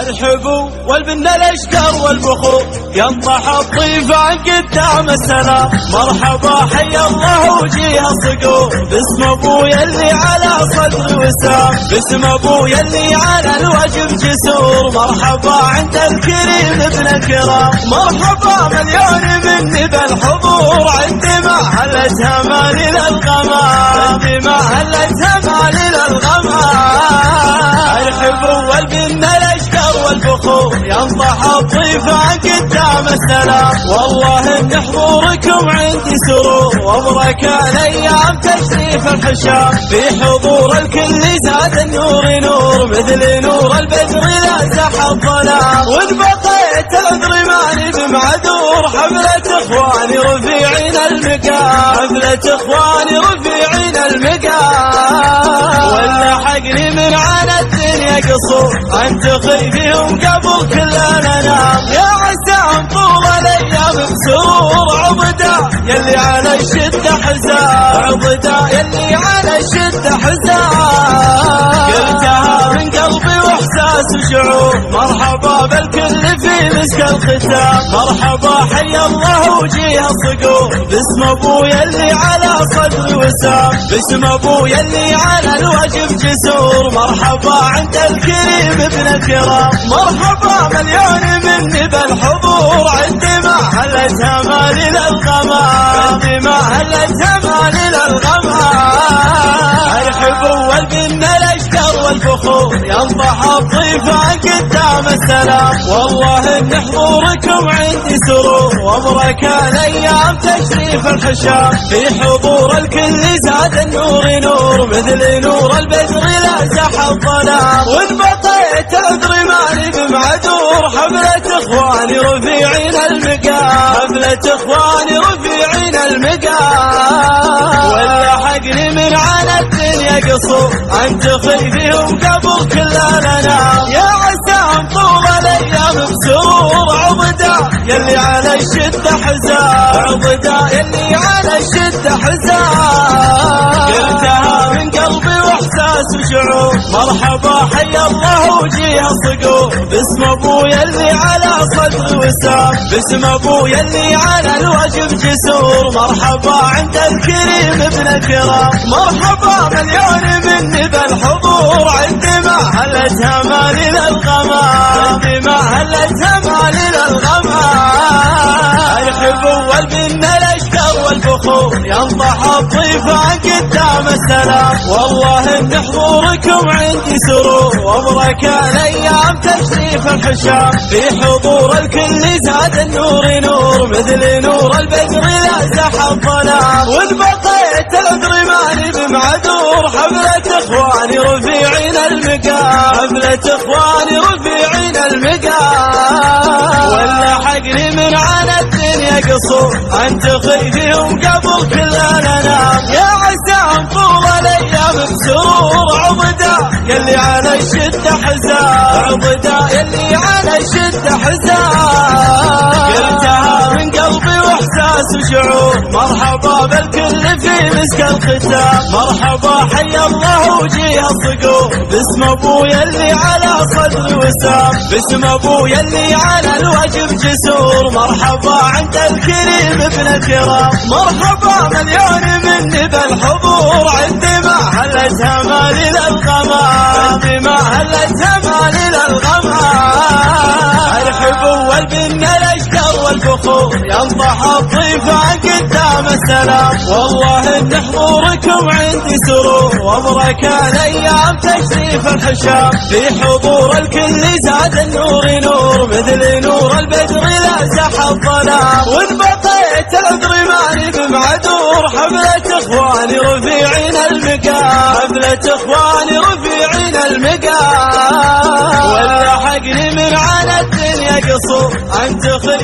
الحبو والبن الاشقر والبخور ينطح الضيفان قدام السلام. مرحبا حيا الله وجيها الصقور باسم ابويا اللي على صدر وسام، باسم ابويا اللي على الوجه جسور. مرحبا عند الكريم ابن الكرام، مرحبا مليون مني بالحضور. عندي ما هلتها مالي للغمام، عندي ما هلتها مالي للغمام. الحبو والبن الاشقر والبخور ينطح الضيفان قدام السلام. والله ان حضوركم عندي سرور، وابرك الايام تشريف الحشام. في حضور الكل زاد النور نور، مثل نور البدر لازح الظلام. وان بقيت عذري ماني بمعذور، حفلة اخواني رفيعين المقام، حفلة اخواني رفيعين المقام. ولا حقني من عنا الدنيا قصور، انتقي فيهم قبل كل الانام. يا عسام طول الايام بسرور، عضدا يلي على الشده حزام، عضدا يلي على الشده حزام. قلتها من قلبي واحساس وشعور، مرحبا بالكل في مسك الختام. مرحبا حيا الله وجيها الصقور باسم ابويا اللي على صدر وسام، باسم ابويا اللي على الوجه جسور. مرحبا عند الكريم ابن الكرام، مرحبا مليون مني بالحضور. عندي ما هلتها مالي للغمام، عندي ما هلتها مالي للغمام. الحبو والبن الاشقر والبخور ينطح الضيفان قدام السلام. والله ان حضوركم عندي سرور، وابرك الايام تشريف الحشام. في حضور الكل زاد النور نور، مثل نور البدر لازح الظلام. وان بقيت عذري ماني بمعذور، حفلة اخواني رفيعين المقام، حفلة اخواني رفيعين المقام. ولا حقني من عنا الدنيا قصور، انتقي فيهم قبل كل الانام. يا عسام طول الايام بسرور، عضدا يلي على الشده حزام، عضدا يلي على الشده حزام. قلتها من قلبي واحساس وشعور، مرحبا حيا الله وجيها الصقور باسم ابويا اللي على صدر وسام، باسم ابويا اللي على الوجه جسور. مرحبا عند الكريم ابن الكرام، مرحبا مليون مني بالحضور. عندي ما هلتها مالي للغمام، عندي ما هلتها مالي للغمام. الحبو والبن الاشقر والبخور ينطح الضيفان قدام السلام. والله ان حضوركم عندي سرور، وابرك الايام تشريف الحشام. في حضور الكل زاد النور نور، مثل نور البدر لازح الظلام. وان بقيت عذري ماني بمعذور، حفلة اخواني رفيعين المقام، حفلة اخواني رفيعين المقام. ولا حقني من عنا الدنيا قصور، انتقي فيهم قبل كل الانام. يا عسام طول الايام بسرور، عضدا يلي على الشده حزام، عضدا يلي على الشده حزام. قلتها من قلبي واحساس وشعور، مرحبا بالكل في مسك الختام. مرحبا حيا الله وجيها الصقور باسم ابويا اللي على صدر وسام، باسم ابويا اللي على الوجه جسور. مرحبا عند الكريم ابن الكرام، مرحبا مليون مني بالحضور. عندي ما هلتها مالي للغمام، عندي ما هلتها مالي للغمام. الحبو والبن الاشقر والبخور ينطح الضيفان قدام السلام. والله ان حضوركم عندي سرور، وابرك الايام تشريف الحشام. في حضور الكل زاد النور نور، مثل نور البدر لازح الظلام. وان بقيت عذري ماني بمعذور، حفلة اخواني رفيعين المقام، حفلة اخواني رفيعين المقام. ولا حقني من عنا الدنيا قصور، انتقي